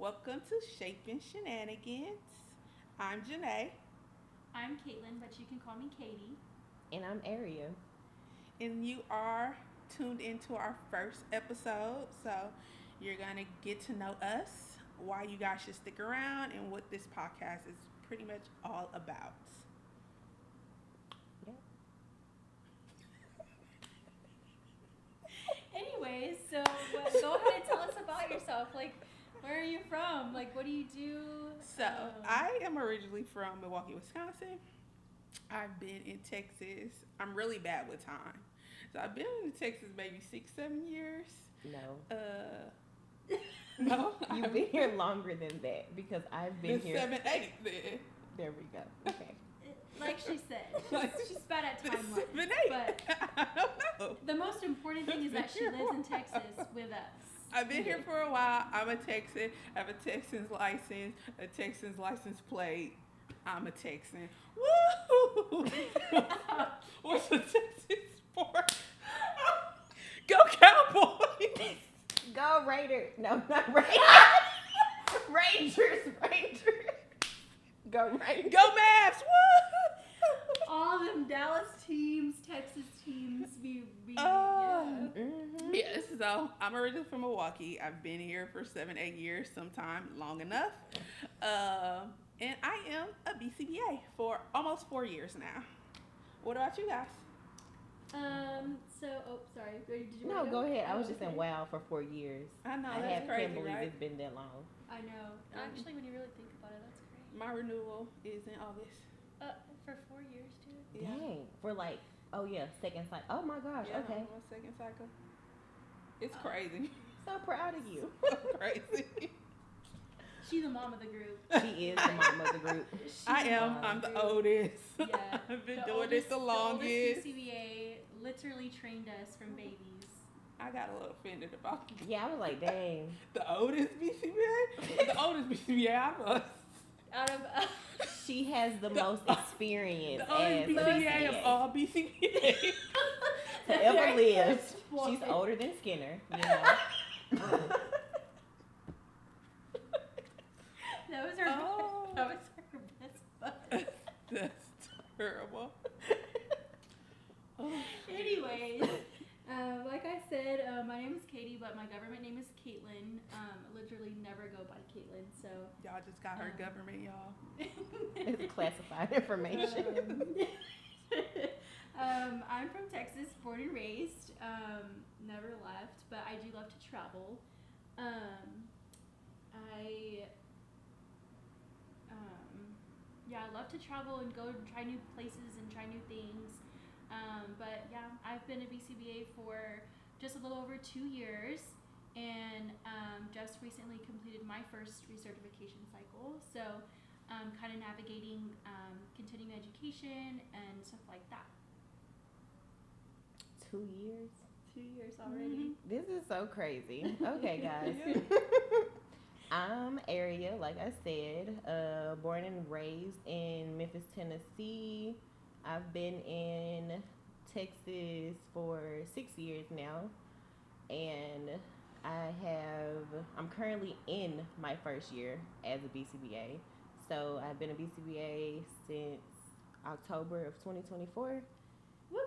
Welcome to Shaping Shenanigans. I'm Janae, I'm Caitlin, but you can call me Katie. And I'm Aria. and you are tuned into our first episode. So, you're going to get to know us, why you guys should stick around, and what this podcast is pretty much all about. Yeah. Anyways, so go ahead and tell us about yourself. Like, where are you from? Like, what do you do? So, I am originally from Milwaukee, Wisconsin. I've been in Texas. I'm really bad with time. So, I've been in Texas maybe 6, 7 years. No. No, You've been here longer than that because I've been the here. 7, 8 then. There we go. Okay. Like she said, Like, she's bad at The timelines. 7, 8. But I don't know. the most important thing is that she lives in Texas with us. I've been here for a while. I'm a Texan. I have a Texans license, a Texans license plate. I'm a Texan. Woo! What's the Texans for? Go Cowboys! Go Raider. No, not Raiders. Rangers. Go Rangers. Go Mavs! Woo! All them Dallas teams, Texas teams, Oh. yeah. Mm-hmm. Yes, so I'm originally from Milwaukee. I've been here for 7, 8 years, sometime long enough. And I am a BCBA for almost 4 years now. What about you guys? Sorry. Did you No, wanna go ahead. I was Oh, just okay. saying wow for 4 years. I know, I that's can't crazy, believe right? it's been that long. I know. Actually, when you really think about it, that's great. My renewal is in August. For 4 years, too. Yeah. Dang. For like, oh yeah, second cycle. Oh my gosh. Yeah, Okay. my second cycle. It's crazy. So proud of you. So crazy. She's the mom of the group. She is the mom of the group. I am. I'm the oldest. Yeah. I've been doing this the longest. The oldest BCBA literally trained us from babies. I got a little offended about Yeah, I was like, dang. the oldest BCBA. The oldest BCBA I was. Out of She has the most experience The oldest as a BCBA of BCBA. all BCBA. To ever very live. first one. She's older than Skinner, you know. That was her. Oh. That was her best bud. That's terrible. Oh. Anyways, like I said, my name is Katie, but my government name is Caitlin. I literally never go by Caitlin, so. Y'all just got her government, y'all. It's classified information. I'm from Texas, born and raised. Never left, but I do love to travel. I love to travel and go and try new places and try new things. But yeah, I've been a BCBA for just a little over 2 years, and just recently completed my first recertification cycle. So, kind of navigating continuing education and stuff like that. 2 years. 2 years already. This is so crazy. Okay, guys. Yeah. I'm Aria, like I said, born and raised in Memphis, Tennessee. I've been in Texas for 6 years now, and I'm currently in my first year as a BCBA. So I've been a BCBA since October of 2024. Woo woo!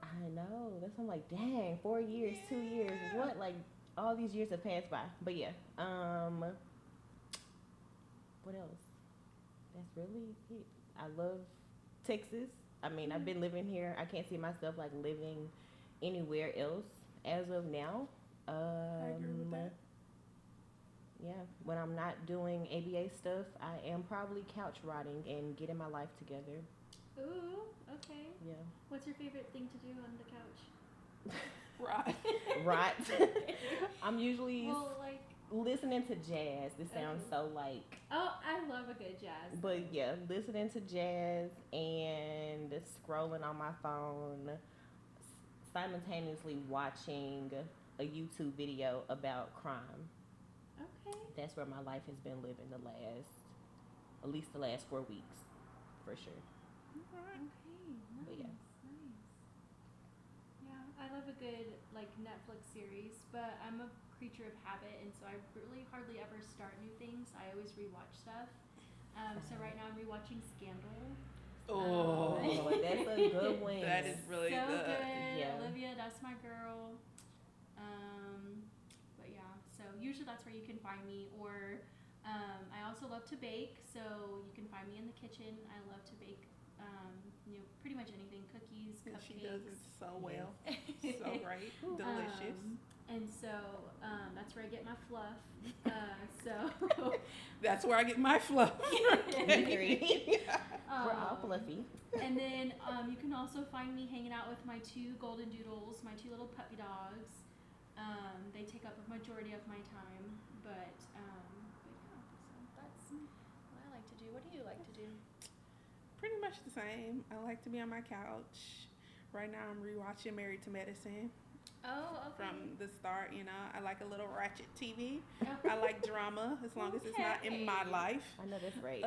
I know. That's I'm like, dang, 4 years, 2 years. Yeah. What? Like all these years have passed by. But yeah. What else? That's really it. I love Texas. I mean, I've been living here. I can't see myself like living anywhere else as of now. I agree with that. Yeah, when I'm not doing ABA stuff, I am probably couch rotting and getting my life together. Ooh, okay. Yeah. What's your favorite thing to do on the couch? Right. Rot. I'm usually Well, like, listening to jazz. This sounds so like, oh, I love a good jazz. but yeah, listening to jazz and scrolling on my phone, simultaneously watching a YouTube video about crime. Okay. That's where my life has been living at least the last 4 weeks, for sure. Okay. Nice. But yeah. Nice. Yeah, I love a good like Netflix series, but I'm a creature of habit, and so I really hardly ever start new things. I always rewatch stuff. So right now I'm rewatching Scandal. Oh, That's a good one. that is really so good. good. Olivia, that's my girl. But yeah, so usually that's where you can find me. Or I also love to bake, so you can find me in the kitchen. I love to bake. Pretty much anything, cookies, And cupcakes. she does it so well, so great, delicious. And so that's where I get my fluff. So That's where I get my fluff. Me three. We're all fluffy. And then you can also find me hanging out with my 2 golden doodles, my 2 little puppy dogs. They take up a majority of my time, but yeah. So That's what I like to do. What do you like to do? Pretty much the same. I like to be on my couch. Right now I'm rewatching Married to Medicine Oh, okay. from the start, I like a little ratchet TV. I like drama as long as it's not in my life. I know that's right.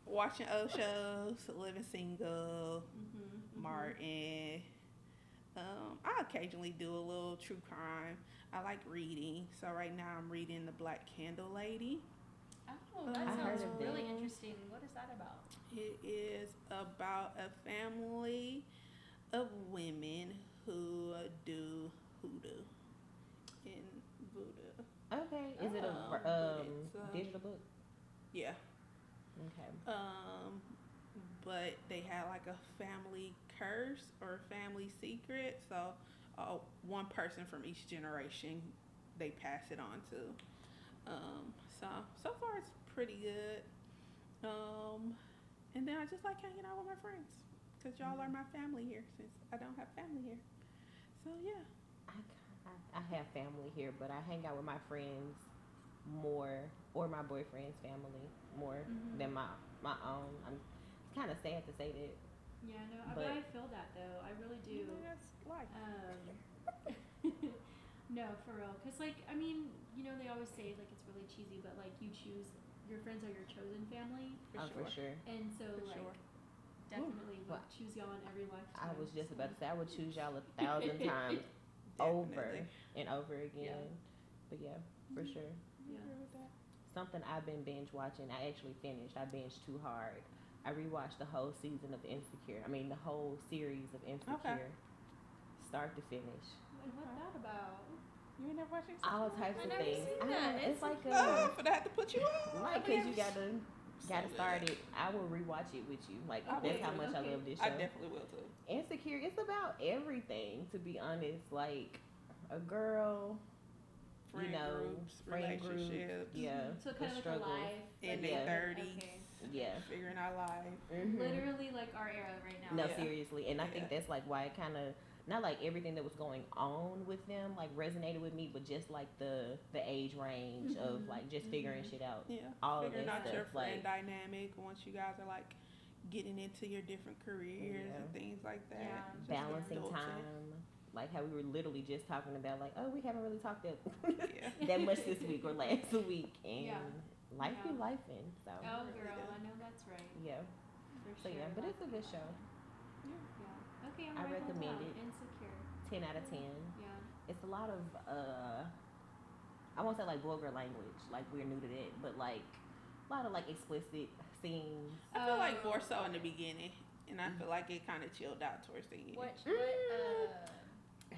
Watching old shows, Living Single, Martin. I occasionally do a little true crime. I like reading. So right now I'm reading The Black Candle Lady. Oh, that I sounds heard of really that. interesting. What is that about? It is about a family of women who do hoodoo and voodoo. Okay. Is it a but it's, digital book? Yeah. Okay. But they had like a family curse or family secret. So one person from each generation, they pass it on to. So far it's pretty good. And then I just like hanging out with my friends because y'all are my family here since I don't have family here. So yeah. I have family here, but I hang out with my friends more, or my boyfriend's family more than my own. It's kind of sad to say that. yeah, no, but I feel that though. I really do. That's life. No, for real. Cause they always say like it's really cheesy, but like you choose your friends are your chosen family. For sure. And so definitely would choose y'all in every lifetime. I was just about to say I would choose y'all 1,000 times over and over again. Yeah. But yeah, for sure. Yeah. Something I've been binge watching. I actually finished. I binged too hard. I rewatched the whole season of Insecure. I mean the whole series of Insecure, start to finish. And what's that about? You ain't never watching All types of never things. seen I that. know, it's like for that to put you on. right, because you gotta So start good. it. I will rewatch it with you. Like I that's will how too. much I love this show. I definitely will too. Insecure, it's about everything, to be honest. Like a girl, Friend groups, friend relationships, yeah, So kind of like a struggles. life. in Yeah. their 30s, Okay. Yeah. figuring out life. Literally like our era right now. No, Yeah. seriously, and I think Yeah. that's like why it kind of not like everything that was going on with them like resonated with me, but just like the age range of like just figuring shit out. Yeah, All of figuring that out stuff, your friend like- dynamic once you guys are like getting into your different careers Yeah. and things like that. Yeah. Just Balancing adulting. time, like how we were literally just talking about like, oh, we haven't really talked that Yeah. that much this week or last week, and Yeah. life Yeah. be lifing. So Oh, Really girl, good. I know that's right. yeah, For so sure. yeah, but it's a good show. Yeah. Okay, I'm I gonna write that recommend down. it. Insecure. 10 out of 10. Yeah. It's a lot of I won't say like vulgar language, like we're new to that, but like a lot of like explicit scenes. I feel like more so in the beginning, and I feel like it kind of chilled out towards the end. What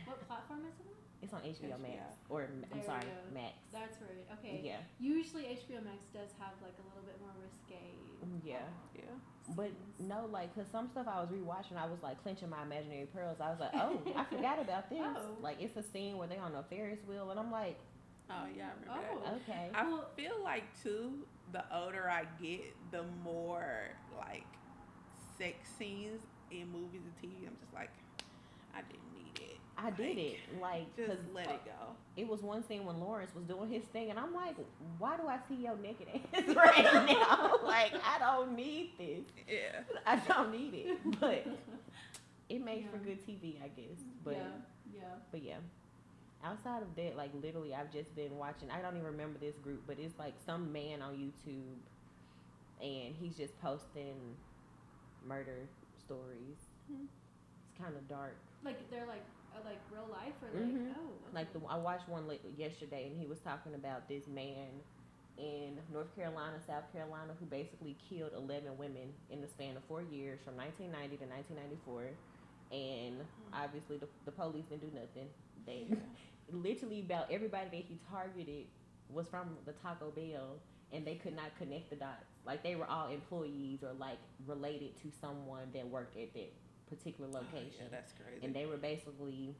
What platform is it on? It's on HBO Max HBO. or There I'm we sorry, go. Max. That's right. Okay. Yeah, Usually HBO Max does have like a little bit more risque. yeah. Yeah. But no, like, cause some stuff I was rewatching, I was like clenching my imaginary pearls. I was like, oh, I forgot about this. Oh. Like, it's a scene where they on a Ferris wheel, and I'm like, Oh yeah, I remember Oh. that. okay. I feel like too, the older I get, the more like sex scenes in movies and TV. I'm just like, I didn't need it. I did it, like, Just cause let it go. it was one scene when Lawrence was doing his thing, and I'm like, why do I see your naked ass right now? Like, I don't need this. Yeah. I don't need it, but it makes for Yeah. good TV, I guess. But yeah. yeah. Outside of that, like literally, I've just been watching. I don't even remember this group, but it's like some man on YouTube, and he's just posting murder stories. Mhm. It's kind of dark. Like they're like real life or like Mhm. oh okay. Like I watched one yesterday, and he was talking about this man in North Carolina, South Carolina, who basically killed 11 women in the span of 4 years, from 1990 to 1994. And obviously, the police didn't do nothing. They literally about everybody that he targeted was from the Taco Bell, and they could not connect the dots. Like they were all employees or like related to someone that worked at that particular location. Yeah, that's crazy. And they were basically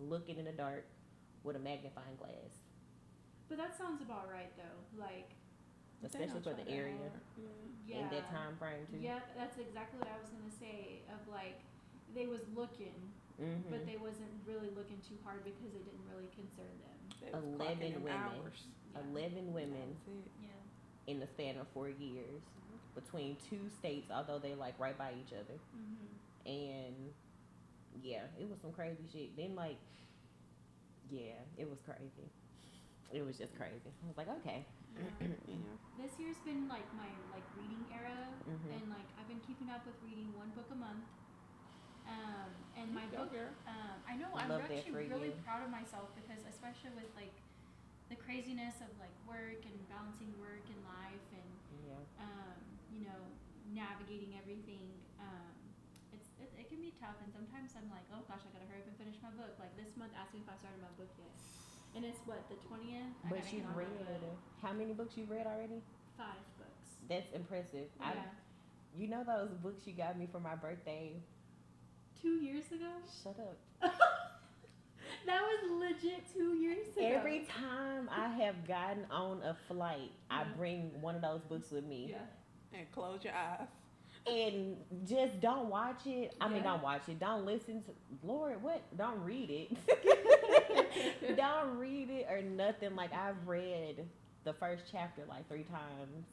looking in the dark with a magnifying glass. But that sounds about right though. Like Especially for the area yeah. in that time frame too. Yeah, that's exactly what I was gonna say. Of like, they was looking, Mm-hmm. but they wasn't really looking too hard because it didn't really concern them. 11 women. Yeah. 11 women Yeah. in the span of 4 years between two states, although they like right by each other. Mhm. And yeah, it was some crazy shit. Then like, yeah, it was crazy. It was just crazy. I was like, okay. Yeah. This year's been like my like reading era, Mhm. and like I've been keeping up with reading one book a month. And my Go book, girl. I know I'm Love that actually for really you. proud of myself because especially with like the craziness of like work and balancing work and life and Yeah. you know, navigating everything. It can be tough, and sometimes I'm like, oh gosh, I gotta hurry up and finish my book. Like this month, ask me if I started my book yet, and it's what, the 20th. But you've read, how many books you've read already? 5 books. That's impressive. Yeah. You know those books you got me for my birthday? 2 years ago. Shut up. That was legit 2 years ago. Every time I have gotten on a flight, I bring one of those books with me. Yeah. And close your eyes. And just don't watch it. I mean, Yeah. don't watch it. Don't listen to. Lord, what? Don't read it. Don't read it or nothing. Like, I've read the first chapter like 3 times.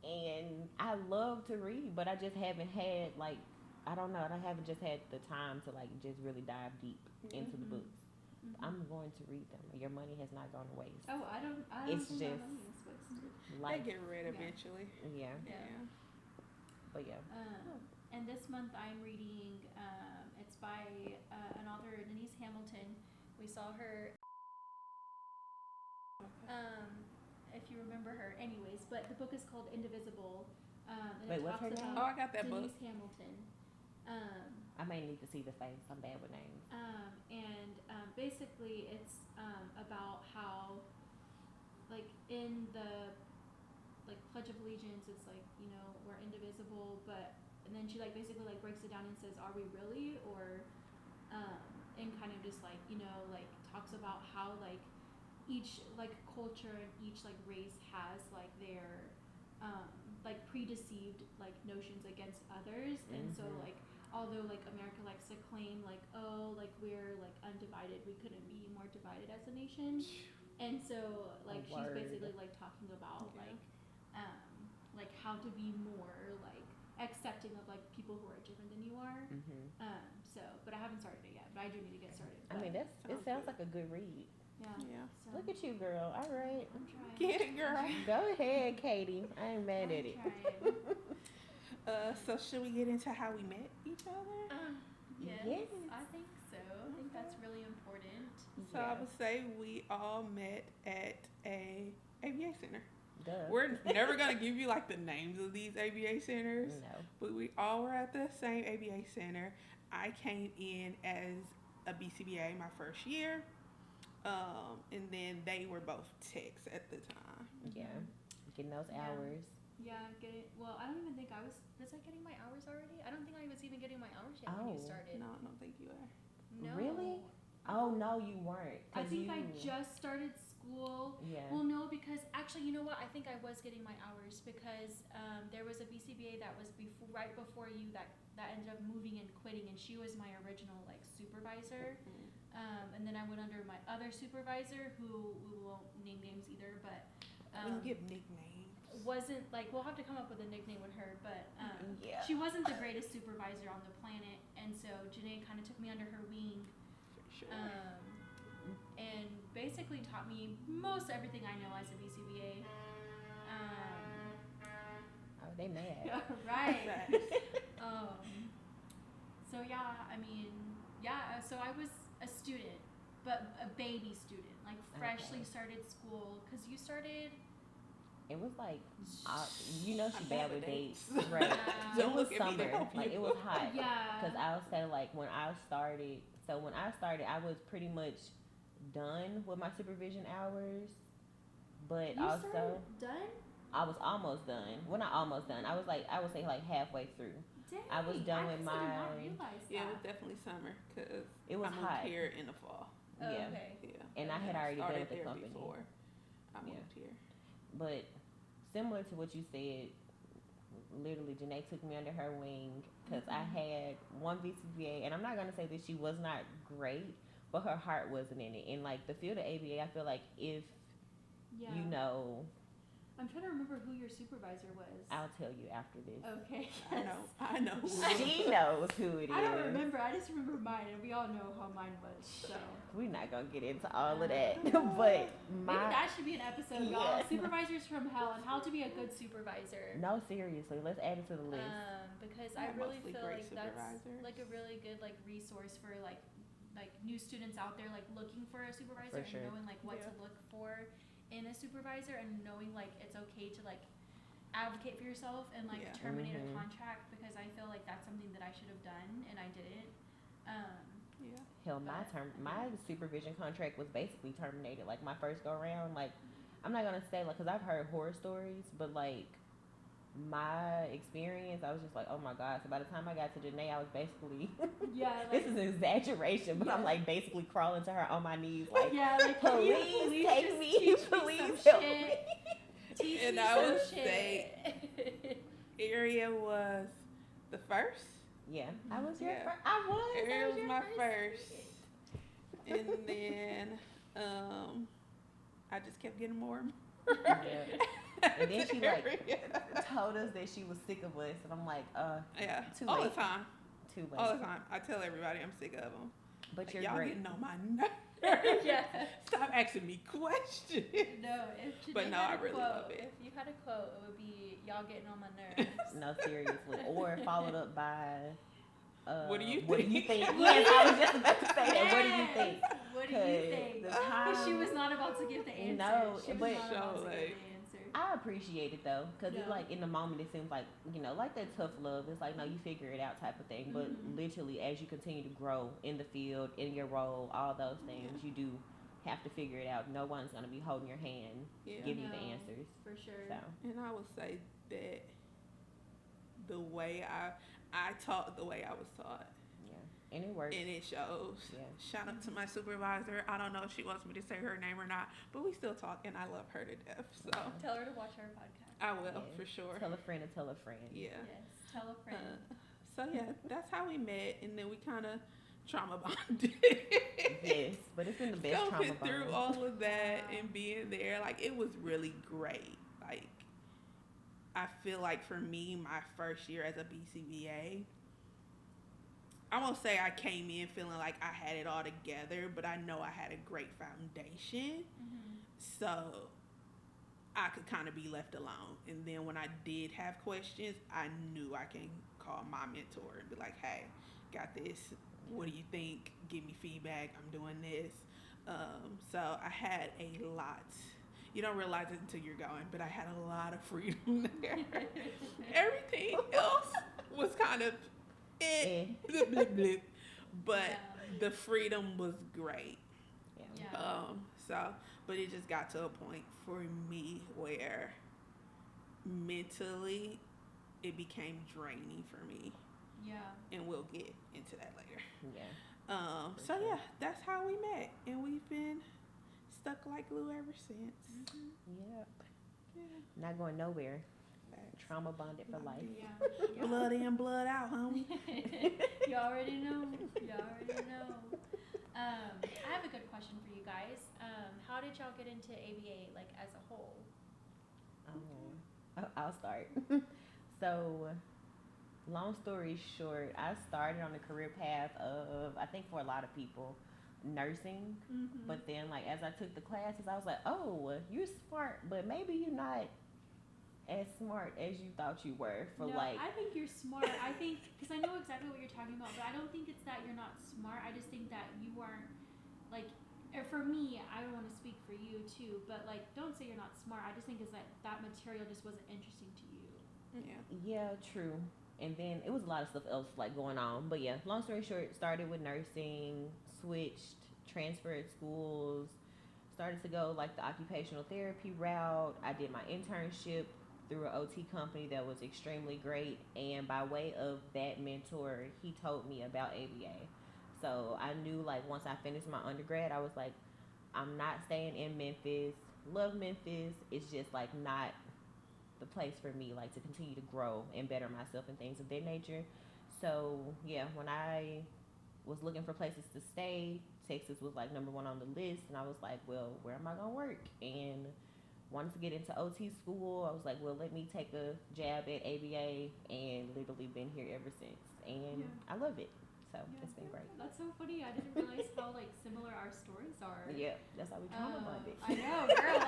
And I love to read, but I just haven't had, like, I don't know. I haven't just had the time to, like, just really dive deep into the books. Mhm. I'm going to read them. Your money has not gone to waste. Oh, I don't It's think just my money is wasted. Like, They get rid Yeah. eventually. yeah. Yeah. But yeah. And this month I'm reading. It's by an author, Denise Hamilton. We saw her. If you remember her, anyways. But the book is called Indivisible. And Wait, it what's talks her name? about Oh, I got that Denise book. Hamilton. I may need to see the face. I'm bad with names. And basically it's about how, like, in the like Pledge of Allegiance, it's like, you know, we're indivisible, but and then she like basically like breaks it down and says, are we really? Or and kind of just like, you know, like talks about how like each like culture and each like race has like their like predeceived like notions against others. And so like, although like America likes to claim like, oh, like we're like undivided, we couldn't be more divided as a nation. And so like she's basically like talking about like how to be more like accepting of like people who are different than you are. So but I haven't started it yet, but I do need to get started. I mean, it sounds like a good read. Yeah. So Look at you, girl. All right. I'm trying. Get it, girl. Go ahead, Katie. I ain't mad at it. So should we get into how we met each other? Yes, Yes. I think so. I think that's really important. So I would say we all met at a ABA center. Duh. We're never gonna give you like the names of these ABA centers, No. but we all were at the same ABA center. I came in as a BCBA my first year, and then they were both techs at the time. Yeah. Getting those Yeah. hours. Yeah, well, I don't even think was I getting my hours already? I don't think I was even getting my hours yet when you started. No, I don't think you are. No. Really? Oh, no, you weren't. I think I just started school. Yeah. Well, no, because actually, you know what? I think I was getting my hours because there was a BCBA that was right before you that ended up moving and quitting, and she was my original like supervisor. And then I went under my other supervisor, who we won't name names either, but We can give nicknames. wasn't like, we'll have to come up with a nickname with her, but Yeah. she wasn't the greatest supervisor on the planet, and so Janae kind of took me under her wing. For sure. And basically taught me most everything I know as a BCBA. Oh, they mad. Right. Facts. So yeah, I mean, yeah, so I was a student, but a baby student, like freshly Okay. started school. Cause you started. It was like, you know, she I'm bad bad with with dates, dates. right? Yeah. It was Look at me to summer, help like you. it was hot. Yeah. Cause I'll say like when I started, I was pretty much done with my supervision hours, but You also started done? I was almost done. Well, not almost done. I was like, I would say like halfway through. Dang. I was done with I did not my- realize Yeah, it was that. definitely summer because It was I moved hot. here in the fall. Oh, Yeah. okay. Yeah. And I had I already been started with the there company. before I Yeah. moved here. But similar to what you said, literally Janae took me under her wing because I had one VCBA, and I'm not gonna say that she was not great, but her heart wasn't in it. And like the field of ABA, I feel like if Yeah. you know, I'm trying to remember who your supervisor was. I'll tell you after this. Okay. I know. She knows who it is. I don't remember. I just remember mine, and we all know how mine was. So We're not gonna get into all of that, but maybe my that should be an episode, y'all. Yeah. Supervisors from hell and how to be a good supervisor. no, seriously, let's add it to the list. Because I I have really mostly feel great like that's supervisors. like a really good like resource for like new students out there like looking for a supervisor For and sure. knowing like what Yeah. to look for in a supervisor and knowing like it's okay to like advocate for yourself and like Yeah. terminate Mhm. a contract, because I feel like that's something that I should have done and I didn't. Yeah. Hell, my supervision contract was basically terminated. Like my first go around, like I'm not gonna say like, cause I've heard horror stories, but like my experience, I was just like, oh my god. So by the time I got to Janae, I was basically Yeah, this is an exaggeration, but I'm Yeah. like basically crawling to her on my knees, like yeah, like can you please just take me, teach please some help shit? me. Teach And me I some would shit. say Area was the first. Yeah, I was your Yeah. first. I was. Area I was your my first. first. And then I just kept getting more and more. Yeah. And then she like Area. told us that she was sick of us, and I'm like, Yeah, Too all late. the time. too late. All the time. I tell everybody I'm sick of them. But Like, you're y'all great. getting on my nerves. Yeah. Stop asking me questions. No, if Janae But no, had I a really quote, love it. If you had a quote, it would be "Y'all getting on my nerves." No, seriously. Or followed up by, What do you What do you think? think? Yes, I was just about to say that. What do you Yes. think? What do 'Cause you think? the Because she time- was not about to give the answer. No, she was but- not about to So, give like- the answer. I appreciate it though, because it's Yeah. like in the moment it seems like, you know, like that tough love. It's like, no, you figure it out type of thing. But Mhm. literally, as you continue to grow in the field, in your role, all those things, you do have to figure it out. No one's going to be holding your hand, Yeah. giving you the No. answers. For sure. So, And I would say that the way I taught the way I was taught, yeah. And it works. and it shows. Yeah. Shout out to my supervisor. I don't know if she wants me to say her name or not, but we still talk, and I love her to death. So Tell her to watch our podcast. I will Yeah. for sure. Tell a friend to tell a friend. Yeah. Yes. Tell a friend. So yeah, that's how we met, and then we kind of trauma bonded. Yes, but it's been the best trauma Going bond. through all of that Yeah. and being there, like it was really great. Like I feel like for me, my first year as a BCBA, I won't say I came in feeling like I had it all together, but I know I had a great foundation, so I could kind of be left alone. And then when I did have questions, I knew I can call my mentor and be like, "Hey, got this. What do you think? Give me feedback. I'm doing this." So I had a lot. You don't realize it until you're going, but I had a lot of freedom there. Everything else was kind of blip, blip, blip. But Yeah. the freedom was great. Yeah. But it just got to a point for me where mentally it became draining for me, Yeah. and we'll get into that later. Yeah. For So sure. yeah, that's how we met, and we've been stuck like glue ever since. Yep. Yeah. Not going nowhere. Facts. Trauma bonded for life. Yeah. Blood in, blood out, homie. You already know. You already know. I have a good question for you guys. How did y'all get into ABA, like as a whole? I'll start. So, long story short, I started on the career path of, I think for a lot of people, nursing. Mm-hmm. But then, like, as I took the classes, I was like, oh, you're smart, but maybe you're not as smart as you thought you were for No, like. I think you're smart. I think because I know exactly what you're talking about, but I don't think it's that you're not smart. I just think that you aren't like. Or for me, I don't want to speak for you too, but like, don't say you're not smart. I just think it's that material just wasn't interesting to you. Yeah. Yeah, true. And then it was a lot of stuff else like going on. But yeah, long story short, started with nursing, switched, transferred schools, started to go like the occupational therapy route. I did my internship through an OT company that was extremely great. And by way of that mentor, he told me about ABA. So I knew like once I finished my undergrad, I was like, I'm not staying in Memphis. Love Memphis. It's just like not the place for me, like to continue to grow and better myself and things of that nature. So yeah, when I was looking for places to stay, Texas was like number one on the list, and I was like, well, where am I gonna work? And wanted to get into OT school. I was like, well, let me take a jab at ABA, and literally been here ever since, and Yeah. I love it. So Yeah. it's been great. That's so funny. I didn't realize how like similar our stories are. Yeah, that's how we trauma bonded. I know, girl.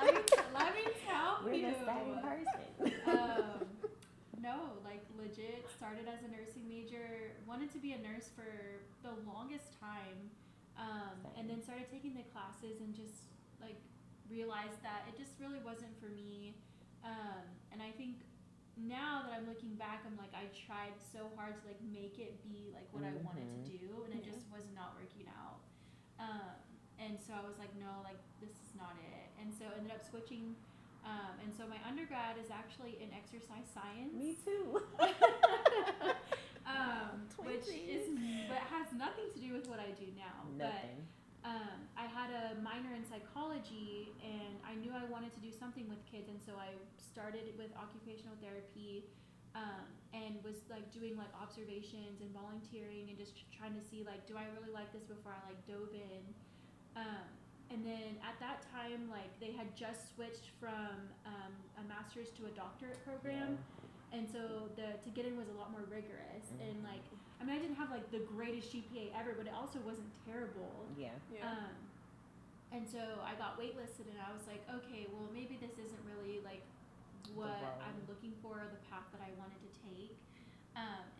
Let me tell We're you. the same person. No, like legit. Started as a nursing major. Wanted to be a nurse for the longest time, and then started taking the classes and just like realized that it just really wasn't for me. And I think now that I'm looking back, I'm like I tried so hard to like make it be like what I wanted to do, and it just was not working out. And so I was like, no, like this is not it. And so ended up switching. And so my undergrad is actually in exercise science. Me too. Which is but has nothing to do with what I do now. Nothing. But I had a minor in psychology, and I knew I wanted to do something with kids, and so I started with occupational therapy, and was like doing like observations and volunteering and just trying to see like, do I really like this before I like dove in. And then at that time, like they had just switched from a master's to a doctorate program, and so to get in was a lot more rigorous. And like, I mean, I didn't have like the greatest GPA ever, but it also wasn't terrible. Yeah. And so I got waitlisted, and I was like, okay, well maybe this isn't really like what I'm looking for, or the path that I wanted to take.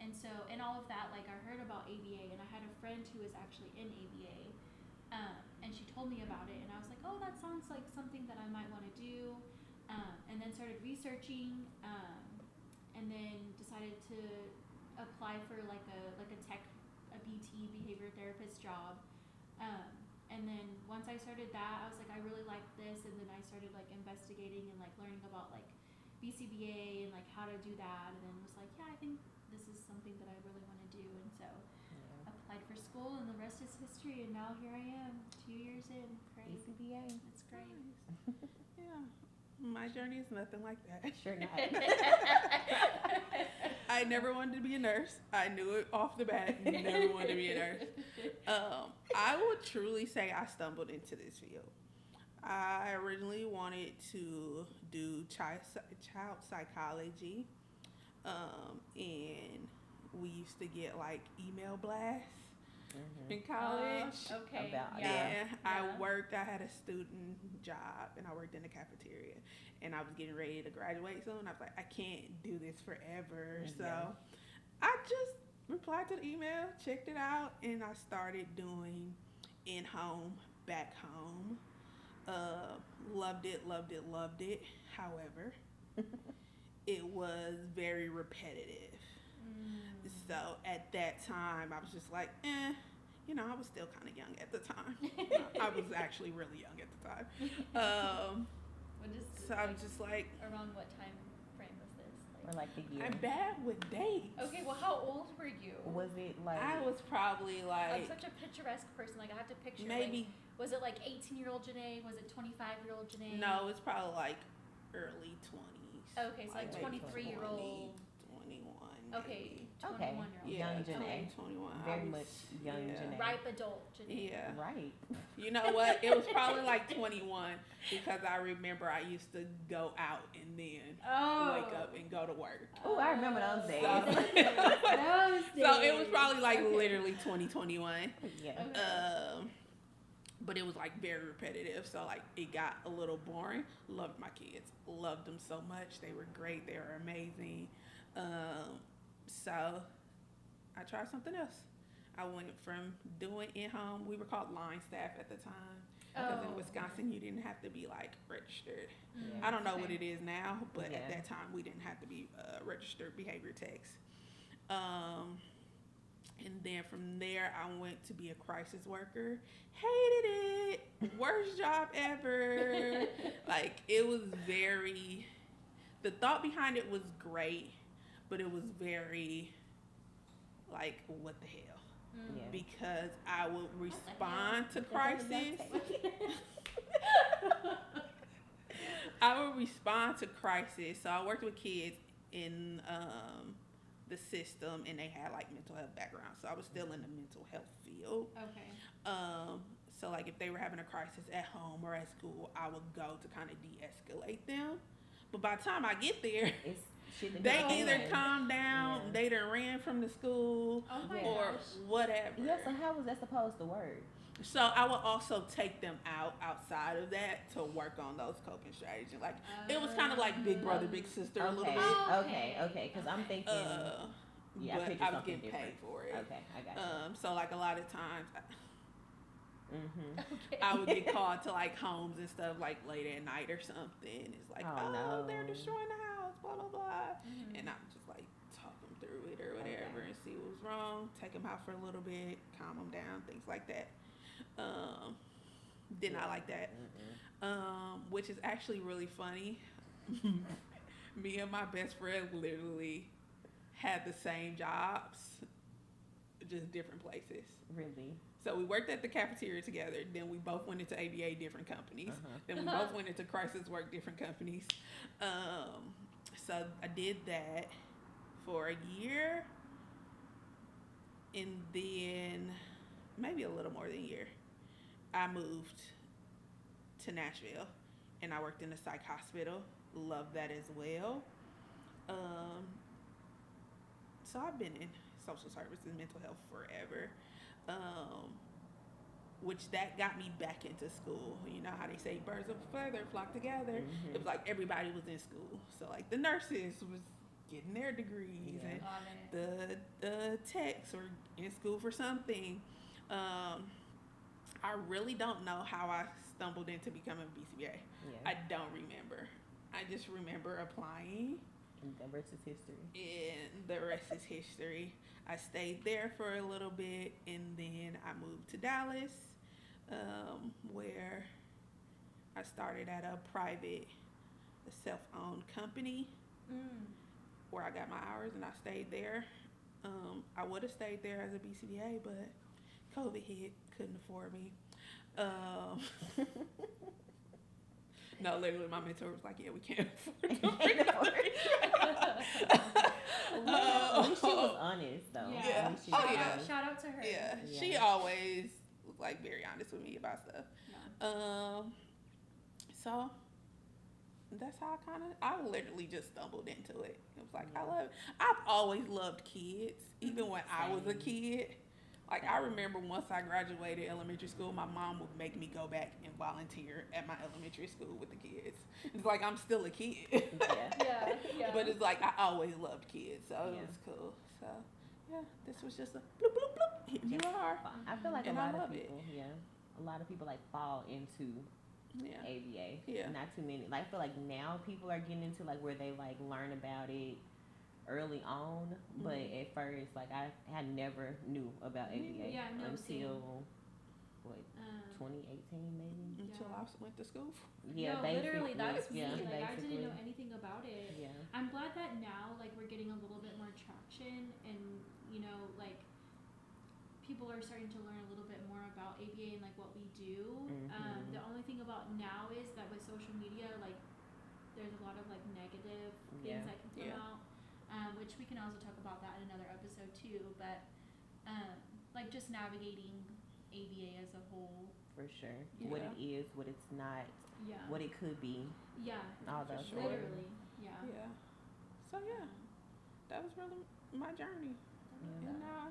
And so in all of that, like I heard about ABA, and I had a friend who was actually in ABA. And she told me about it, and I was like, oh, that sounds like something that I might want to do. And then started researching, and then decided to apply for like a BT, behavior therapist job. And then once I started that, I was like, I really like this, and then I started like investigating and like learning about like BCBA and like how to do that, and then was like, yeah, I think this is something that I really want to do, and so applied for school, and the rest is history, and now here I am 2 years in. Great. BCBA. It's great. Nice. Yeah. My journey is nothing like that. Sure not. I never wanted to be a nurse. I knew it off the bat. Never wanted to be a nurse. I would truly say I stumbled into this field. I originally wanted to do child psychology, and we used to get like email blasts in college. Okay. I had a student job, and I worked in the cafeteria, and I was getting ready to graduate soon. I was like, I can't do this forever. So I just replied to the email, checked it out, and I started doing in-home, back home. Loved it. However, it was very repetitive. So at that time, I was just like, I was still kind of young at the time. I was actually really young at the time. So I was just like, around what time frame was this? Or like the year. I'm bad with dates. Okay, well, how old were you? Was it like? I was probably I'm like such a picturesque person. Like I have to picture. maybe. Like, was it like 18-year-old Janae? Was it 25-year-old Janae? No, it's probably like early 20s. Okay, so like 23-year-old. 21. Okay, Okay. 21-year-old. Young Yeah, Janae. 21. Very much young Janae. Ripe adult Janae. Yeah. Right. You know what? It was probably like 21 because I remember I used to go out and then wake up and go to work. Oh, I remember those days. So it was probably like literally 2021. Yeah. but it was like very repetitive. So like it got a little boring. Loved my kids. Loved them so much. They were great. They were amazing. So I tried something else. I went from doing in-home. We were called line staff at the time. Because in Wisconsin, you didn't have to be like registered. Yeah. I don't know what it is now, but Yeah. at that time, we didn't have to be registered behavior techs. And then from there, I went to be a crisis worker. Hated it. Worst job ever. Like, it was very, the thought behind it was great, but it was very, like, what the hell? Yeah. Because I would respond to crisis. I would respond to crisis. So I worked with kids in the system, and they had like mental health background. So I was still in the mental health field. Okay. So like if they were having a crisis at home or at school, I would go to kind of de-escalate them. But by the time I get there, It's shit that they goes either on. calm down, Yeah. they done ran from the school, Oh my or gosh. whatever. Yeah, so how was that supposed to work? So I would also take them outside of that to work on those coping strategies. Like it was kind of like big brother, big sister a little Okay, bit. Oh, okay, because I'm thinking, yeah, I But picture I was something getting different. paid for it. Okay, I got you. So like a lot of times, Mm-hmm. Okay. I would get called to like homes and stuff like late at night or something. It's like, Oh, oh, no. they're destroying the house, blah blah blah. Mhm. And I'm just like talk them through it or whatever Okay. and see what was wrong. Take them out for a little bit, calm them down, things like that. Did not like that. Which is actually really funny. Me and my best friend literally had the same jobs, just different places. Really? So we worked at the cafeteria together. Then we both went into ABA, different companies. Uh-huh. Then we both went into crisis work, different companies. So I did that for a year, and then maybe a little more than a year, I moved to Nashville, and I worked in a psych hospital. Loved that as well. So I've been in social services, mental health forever. Which that got me back into school. You know how they say birds of a feather flock together. Mhm. It was like everybody was in school. So like the nurses was getting their degrees, Yeah. and Got it. the techs were in school for something. I really don't know how I stumbled into becoming a BCBA. Yeah. I don't remember. I just remember applying, And the rest is history. and the rest is history. I stayed there for a little bit, and then I moved to Dallas, where I started at a private, self-owned company where I got my hours, and I stayed there. I would have stayed there as a BCBA, but COVID hit, couldn't afford me. No, literally, my mentor was like, "Yeah, we can't afford it." Well, at least she was honest, though. Yeah. Yeah. At least she Oh, was yeah. honest. Shout out to her. Yeah, Yeah. she always was like very honest with me about stuff. Yeah. So that's how I literally just stumbled into it. It was like I've always loved kids, even when I was a Same. kid. Like I remember once I graduated elementary school, my mom would make me go back and volunteer at my elementary school with the kids. It's like I'm still a kid. Yeah. Yeah. But it's like I always loved kids, so it Yeah. was cool. So yeah, this was just a bloop bloop bloop. Here you are. I feel like And a I lot of love it. people, a lot of people like fall into Yeah. ABA. Yeah. Not too many. Like I feel like now people are getting into like where they like learn about it early on, but Mhm. at first like I had never knew about ABA Yeah, no, until what Um, 2018 maybe. Until Yeah. I went to school. Yeah, no, basically. literally, that's me. yeah, Like, I basically. didn't know anything about it. Yeah. I'm glad that now, like, we're getting a little bit more traction, and you know, like, people are starting to learn a little bit more about ABA and like what we do. Mhm. The only thing about now is that with social media, like, there's a lot of like negative things Yeah. that can come Yeah. out, which we can also talk about that in another episode too. But like just navigating ABA as a whole. For sure. Yeah. What it is, what it's not, Yeah. what it could be, Yeah. all For those sure. things. Literally. Yeah. Yeah. So yeah, that was really my journey. That's And now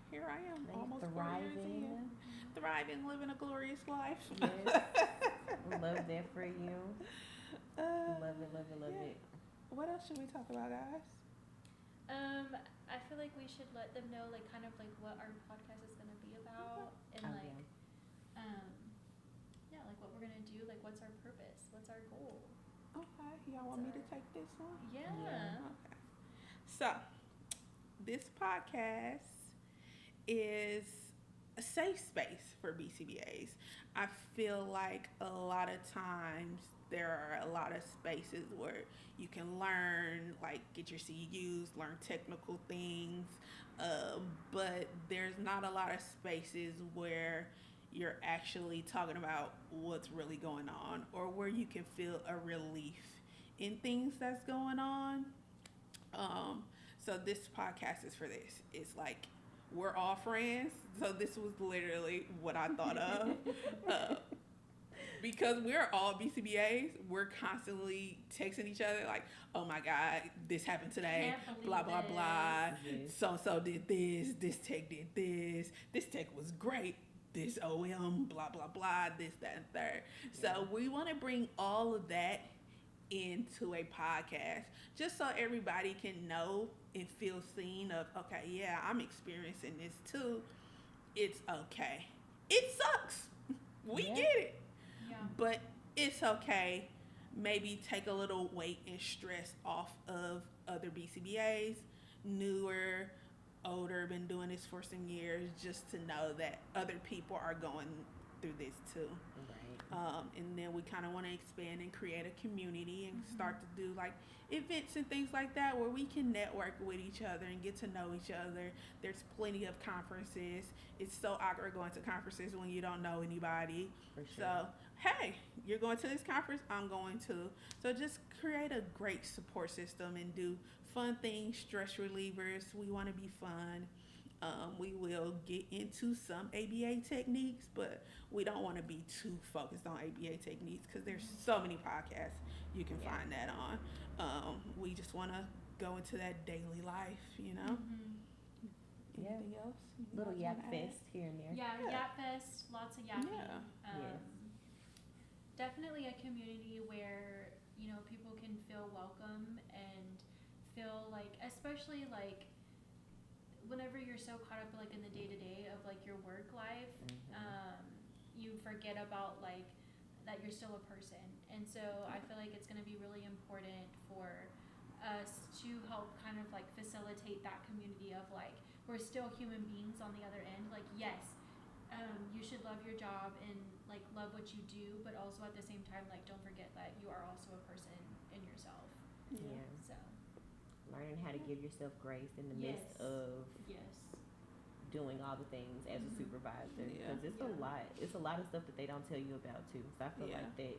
here I am, They almost 4 years in. thriving. Thriving, living a glorious life. Yes. Love that for you. Love it, love it, love yeah. it. What else should we talk about, guys? I feel like we should let them know, like, kind of like what our podcast is gonna be about, and Oh, like, yeah, like what we're gonna do, like what's our purpose, what's our goal. Okay, y'all want me to take this one? Yeah. Okay. So, this podcast is a safe space for BCBAs. I feel like a lot of times there are a lot of spaces where you can learn, like get your CUs, learn technical things, but there's not a lot of spaces where you're actually talking about what's really going on or where you can feel a relief in things that's going on. So this podcast is for this. It's like we're all friends. So this was literally what I thought of. Because we're all BCBAs, we're constantly texting each other like, oh my God, this happened today, Can't blah, believe blah, blah. Yes. So-and-so did this tech did this tech was great, this OM, blah, blah, blah, this, that, and third. So we want to bring all of that into a podcast just so everybody can know and feel seen of, okay, yeah, I'm experiencing this too. It's okay. It sucks. We Yeah. get it. Yeah. But it's okay. Maybe take a little weight and stress off of other BCBAs, newer, older, been doing this for some years, just to know that other people are going through this too. Right. And then we kind of want to expand and create a community and Mhm. start to do like events and things like that where we can network with each other and get to know each other. There's plenty of conferences. It's so awkward going to conferences when you don't know anybody. For sure. So, hey, you're going to this conference, I'm going to. So just create a great support system and do fun things, stress relievers. We want to be fun. We will get into some ABA techniques, but we don't want to be too focused on ABA techniques because there's so many podcasts you can Yeah. find that on. We just want to go into that daily life, you know? Mhm. Yeah. Anything else? You Little guys yap wanna add? fest here and there. Yeah, Yeah. Yap Fest, lots of yapping. Yeah. Yes. Definitely a community where, you know, people can feel welcome and feel like, especially like whenever you're so caught up like in the day to day of like your work life, you forget about like that you're still a person. And so I feel like it's going to be really important for us to help kind of like facilitate that community of like we're still human beings on the other end. Like yes, you should love your job and like love what you do, but also at the same time like don't forget that you are also a person in yourself. Yeah. So Learning how to give yourself grace in the midst Yes. of yes. doing all the things as a Mhm. supervisor, Yeah. because it's Yeah. a lot. It's a lot of stuff that they don't tell you about too. So I feel Yeah. like that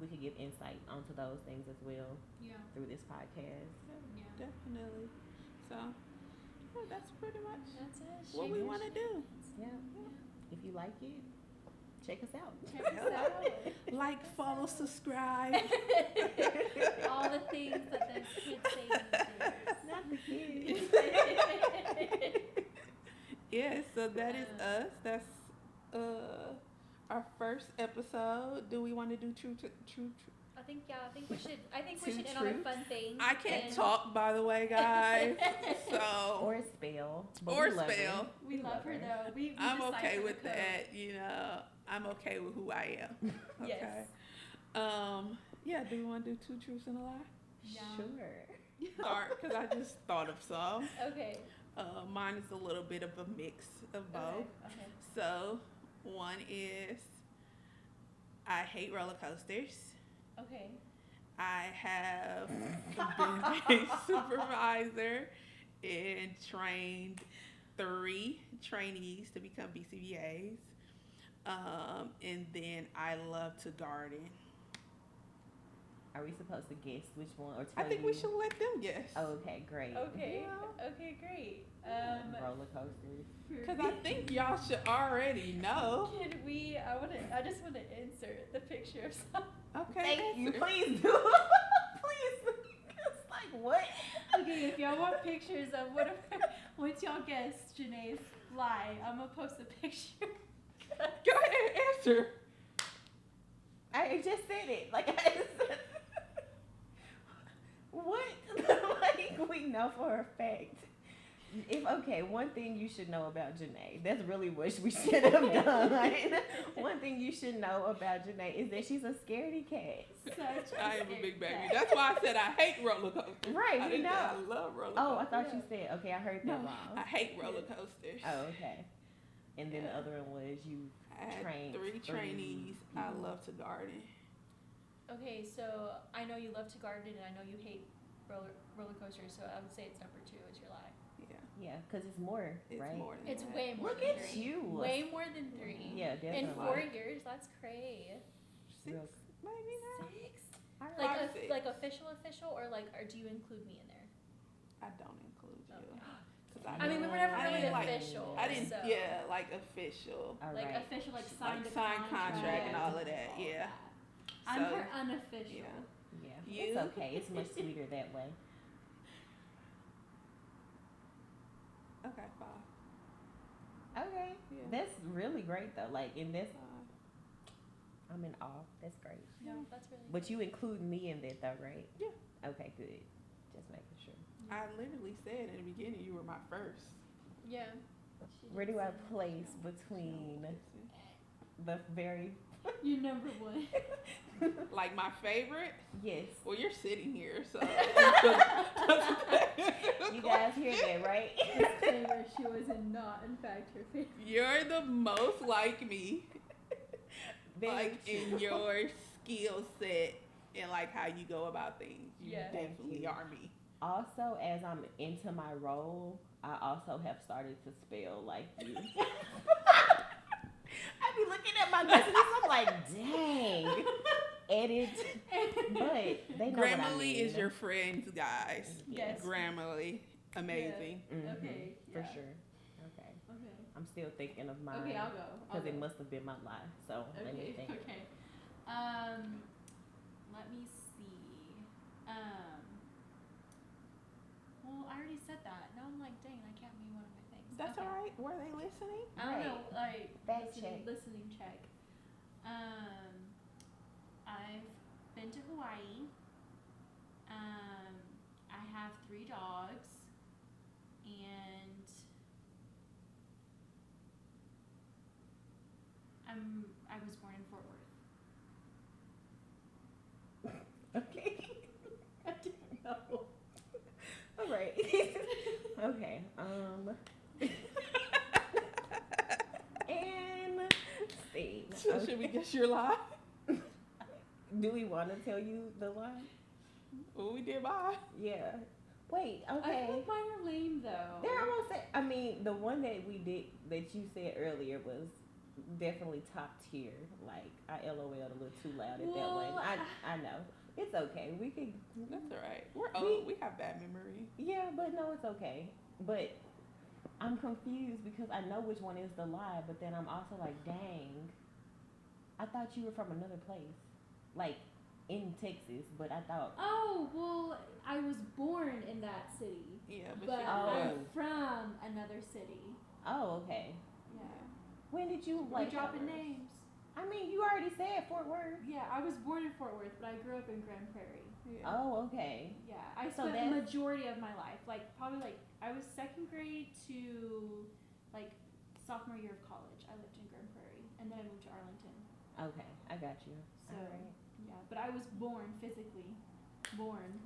we could give insight onto those things as well Yeah. through this podcast. Yeah. Definitely. So, yeah, that's pretty much That's it. what we want to do. Yeah. If you like it, check us out. Check us out. Like, follow, subscribe. All the things that the kids say these days. Not the kids. Yeah, so that is us. That's our first episode. Do we want to do true? I think we should. I think we Two should end on a truths. fun thing. I can't and talk, by the way, guys. So Or spell. But or we love her. spell. We love her though. We I'm decipher okay the with code. that. You know, I'm okay with who I am. Okay. Yes. Yeah. Do we want to do two truths and a lie? Yeah. Sure. Start because I just thought of some. Okay. Mine is a little bit of a mix of both. Okay. So, one is I hate roller coasters. Okay. I have been a supervisor and trained 3 trainees to become BCBAs. And then I love to garden. Are we supposed to guess which one or I tell think you? we should let them guess. Okay, great. Okay. Yeah. Okay. Great. Roller coasters. Because I think y'all should already know. Can we? I just want to insert the picture of some. Okay. Thank you. answer. Please do. Please. It's like What? Okay, if y'all want pictures of whatever, once y'all guess Janae's lie, I'm gonna post a picture. Go ahead, answer. I just said it. Like, I just... What? Like, we know for a fact. One thing you should know about Janae. That's really what we should have done. Like, one thing you should know about Janae is that she's a scaredy cat. I am a big baby. That's why I said I hate roller coasters. Right, I we know. I love roller coasters. Oh, I thought you said, okay, I heard that wrong. I hate roller coasters. Oh, okay. And then the other one was you I had trained 3 trainees. I love to garden. Okay, so I know you love to garden and I know you hate roller coasters, so I would say it's number 2 is your lie. Yeah, because it's more, It's right? more than It's that. way more Look than at 3. you. Way more than 3. Yeah, definitely. In 4 years, that's crazy. 6, Real- maybe now. 6? All right. Like, 5, 6. like official, or like, or do you include me in there? I don't include you. Okay. 'Cause I mean, we were never I really didn't like- official. I didn't, so. yeah, like official. All Like right. official, like Like signed a signed contract and all of that, yeah. I'm So, her unofficial. yeah. Yeah, You? it's okay. It's much sweeter that way. Okay, 5. Okay, Yeah. that's really great though. Like, in this, 5. I'm in awe. That's great. No, that's really But you include me in that though, right? Yeah. Okay, good. Just making sure. I literally said in the beginning you were my first. Yeah. Where do I place between the very You're number 1. Like my favorite? yes? Well, you're sitting here, so. You guys hear that, right? Disclaimer, she was not, in fact, her favorite. You're the most like me, Very like true. in your skill set and like how you go about things. You Yeah. Thank definitely you. are me. Also, as I'm into my role, I also have started to spell like you. I be looking at my messages, I'm like, dang. Edit. But they know what I Grammarly mean. is your friend, guys. Yes. Grammarly, amazing. Mhm, Okay, For yeah. sure. Okay. Okay. I'm still thinking of mine. Okay, I'll go. Because it must have been my lie. So let me think. Okay. Let me see. Well, I already said that. Now I'm like, dang, I can't mean one of my things. That's Okay. all right. Were they listening? I don't know. Right. Like Fact listening check. I've been to Hawaii. I have 3 dogs, and I was born in Fort Worth. Okay. I didn't know. All right. Okay. And let's see. So should we guess your lie? Do we want to tell you the lie? Well, we did mine. Yeah. Wait. I Okay. feel like mine are lame though. There, I won't say. I mean, the one that we did that you said earlier was definitely top tier. Like, I LOL'd a little too loud at that one. Well, I know. It's okay. We could. That's all right. We're old. We have bad memory. Yeah, but no, it's okay. But I'm confused because I know which one is the lie, but then I'm also like, dang. I thought you were from another place, like in Texas, but I thought. Oh, well, I was born in that city, Yeah, but she I'm was. from another city. Oh, okay. Yeah. When did you We're like? dropping names. I mean, you already said Fort Worth. Yeah, I was born in Fort Worth, but I grew up in Grand Prairie. Yeah. Oh, okay. Yeah, I So spent the that's- majority of my life, like probably like I was 2nd grade to like sophomore year of college. I lived in Grand Prairie, and then I moved to Arlington. Okay, I got you. So Alright. yeah, but I was born physically,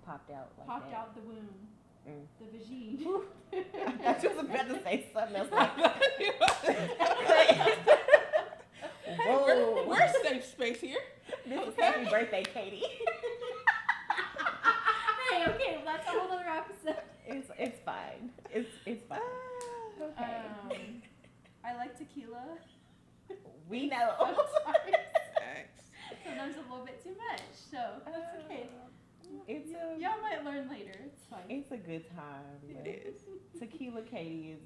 Popped out like popped that. out the womb, Mm. the vagine. I thought you was about to say something else. Like, whoa, We're safe space here. this is happy birthday, Katie. Hey, okay, well, that's a whole other episode. It's fine. It's fine. Okay. I like tequila. We know. I'm sorry. Thanks. Sometimes a little bit too much, so that's okay. It's a Y'all might learn later. It's fine. it's a good time. It is. Tequila Katie is.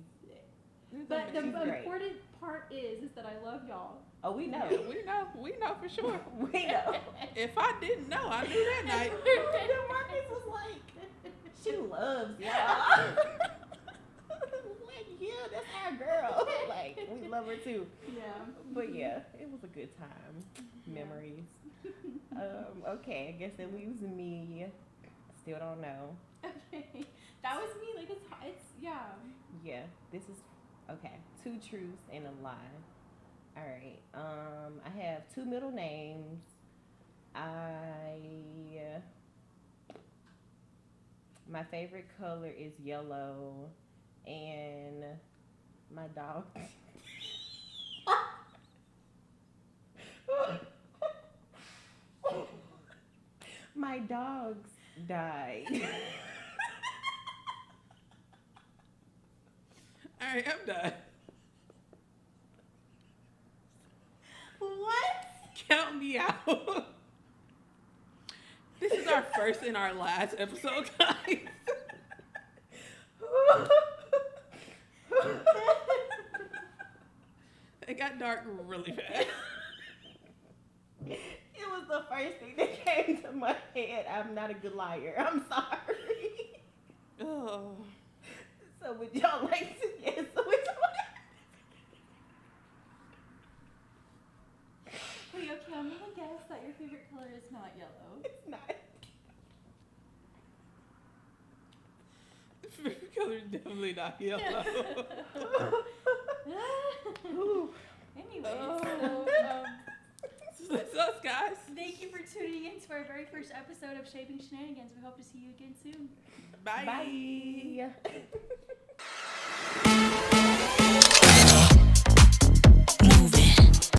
But the She's great. important part is that I love y'all. Oh, we know. Yeah, we know for sure. We know. If I didn't know, I knew that night. Then Marcus was like, She loves y'all. Like, yeah, that's our girl. Like, we love her too. Yeah. But yeah, it was a good time. Yeah. Memories. Okay, I guess it leaves me. Still don't know. Okay. That was me. Like, it's yeah. Yeah, this is okay. 2 truths and a lie. All right. I have 2 middle names. My favorite color is yellow, and my dog. My dogs died. All right, I'm done. What? Count me out. This is our first and our last episode, guys. It got dark really fast. It was the first thing that came to my head. I'm not a good liar. I'm sorry. Oh. So would y'all like to guess which one? Wait, okay, I'm gonna guess that your favorite color is not yellow. It's not. Favorite color is definitely not yellow. Ooh. Anyways, So that's us, guys. thank you for tuning in to our very first episode of Shaping Shenanigans. We hope to see you again soon. Bye. Bye.